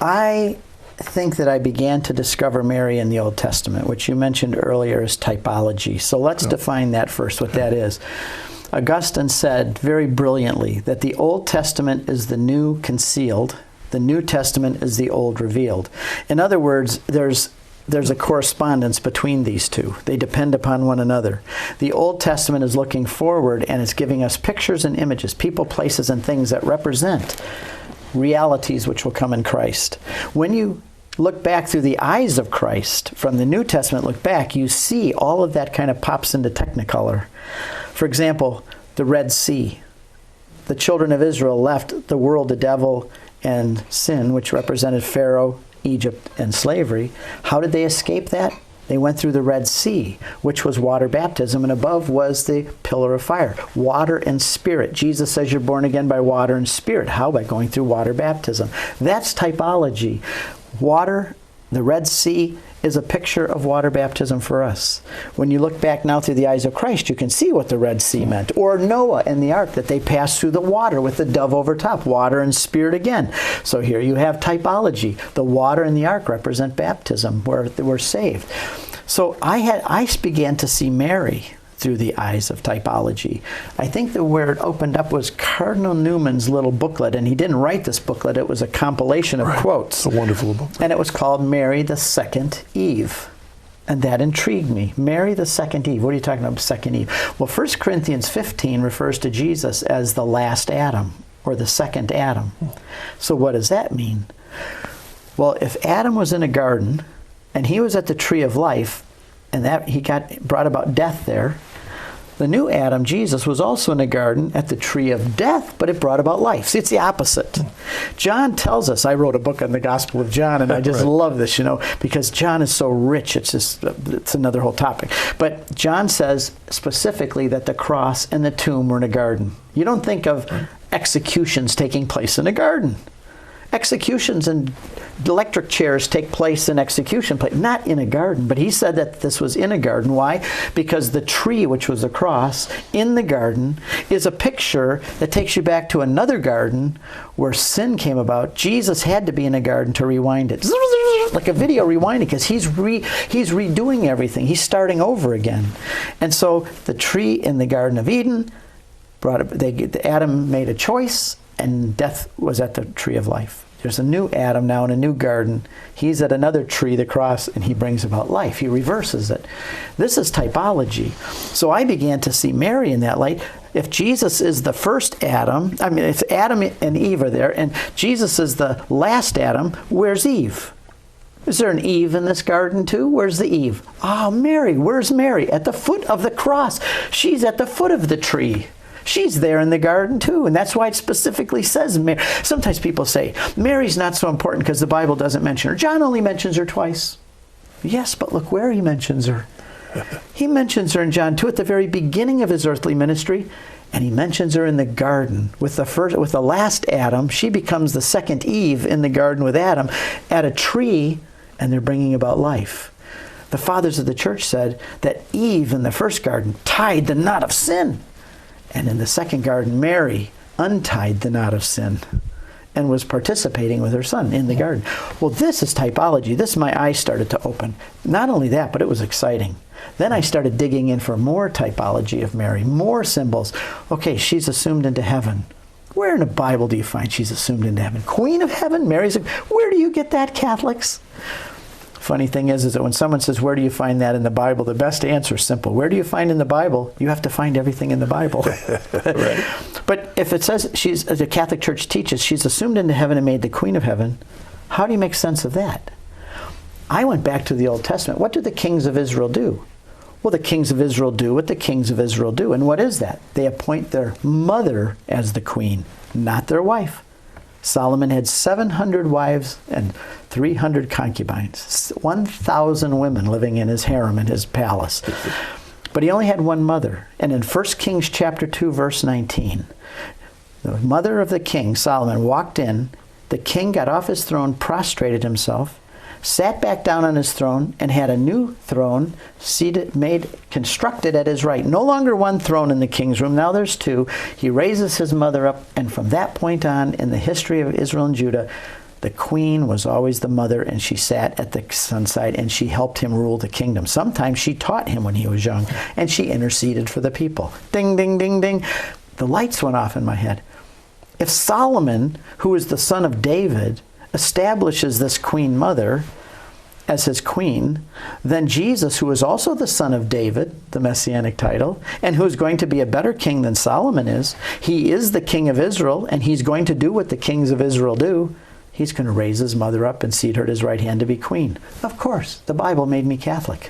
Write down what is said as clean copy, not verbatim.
I think that I began to discover Mary in the Old Testament, which you mentioned earlier as typology. So let's define that first, what that is. Augustine said very brilliantly that the Old Testament is the new concealed, the New Testament is the old revealed. In other words, there's a correspondence between these two. They depend upon one another. The Old Testament is looking forward and it's giving us pictures and images, people, places, and things that represent realities which will come in Christ. When you look back through the eyes of Christ, from the New Testament look back, you see all of that kind of pops into technicolor. For example, the Red Sea. The children of Israel left the world, the devil, and sin, which represented Pharaoh, Egypt, and slavery. How did they escape that? They went through the Red Sea, which was water baptism, and above was the pillar of fire. Water and spirit. Jesus says you're born again by water and spirit. How? By going through water baptism. That's typology. Water, the Red Sea, is a picture of water baptism for us. When you look back now through the eyes of Christ, you can see what the Red Sea meant. Or Noah and the ark, that they passed through the water with the dove over top. Water and spirit again. So here you have typology. The water and the ark represent baptism, where we're saved. So I began to see Mary through the eyes of typology. I think that where it opened up was Cardinal Newman's little booklet, and he didn't write this booklet, it was a compilation of quotes. It's a wonderful book. And it was called Mary the Second Eve. And that intrigued me. Mary the Second Eve. What are you talking about, Second Eve? Well, 1 Corinthians 15 refers to Jesus as the last Adam, or the second Adam. So what does that mean? Well, if Adam was in a garden, and he was at the tree of life, and that he brought about death there, the new Adam, Jesus, was also in a garden at the tree of death, but it brought about life. See, it's the opposite. John tells us, I wrote a book on the Gospel of John, and I just love this, because John is so rich. It's another whole topic. But John says specifically that the cross and the tomb were in a garden. You don't think of executions taking place in a garden. Executions and electric chairs take place in execution place, not in a garden. But he said that this was in a garden. Why? Because the tree, which was the cross, in the garden, is a picture that takes you back to another garden where sin came about. Jesus had to be in a garden to rewind it. Like a video rewinding, because he's redoing everything. He's starting over again. And so the tree in the Garden of Eden, Adam made a choice, and death was at the tree of life. There's a new Adam now in a new garden. He's at another tree, the cross, and he brings about life. He reverses it. This is typology. So I began to see Mary in that light. If Jesus is the first Adam, if Adam and Eve are there, and Jesus is the last Adam, where's Eve? Is there an Eve in this garden too? Where's the Eve? Mary. Where's Mary? At the foot of the cross. She's at the foot of the tree. She's there in the garden too, and that's why it specifically says Mary. Sometimes people say, Mary's not so important because the Bible doesn't mention her. John only mentions her twice. Yes, but look where he mentions her. He mentions her in John 2 at the very beginning of his earthly ministry, and he mentions her in the garden with the last Adam. She becomes the second Eve in the garden with Adam at a tree, and they're bringing about life. The fathers of the church said that Eve in the first garden tied the knot of sin. And in the second garden, Mary untied the knot of sin and was participating with her son in the garden. Well, this is typology. My eyes started to open. Not only that, but it was exciting. Then I started digging in for more typology of Mary, more symbols. Okay, she's assumed into heaven. Where in the Bible do you find she's assumed into heaven? Queen of heaven? Where do you get that, Catholics? Funny thing is that when someone says, where do you find that in the Bible? The best answer is simple. Where do you find in the Bible? You have to find everything in the Bible. Right. But if it says the Catholic Church teaches she's assumed into heaven and made the Queen of heaven, how do you make sense of that? I went back to the Old Testament. What do the kings of Israel do? Well, the kings of Israel do what the kings of Israel do. And what is that? They appoint their mother as the queen, not their wife. Solomon had 700 wives and 300 concubines, 1,000 women living in his harem, in his palace. But he only had one mother. And in 1 Kings chapter 2, verse 19, the mother of the king, Solomon, walked in. The king got off his throne, prostrated himself, sat back down on his throne, and had a new throne constructed at his right. No longer one throne in the king's room, now there's two. He raises his mother up, and from that point on, in the history of Israel and Judah, The queen was always the mother, and she sat at the son's side, and she helped him rule the kingdom. Sometimes she taught him when he was young, and she interceded for the people. Ding, ding, ding, ding. The lights went off in my head. If Solomon, who is the son of David, establishes this queen mother as his queen, then Jesus, who is also the son of David, the messianic title, and who is going to be a better king than Solomon is, he is the king of Israel, and he's going to do what the kings of Israel do. He's going to raise his mother up and seat her at his right hand to be queen. Of course, the Bible made me Catholic.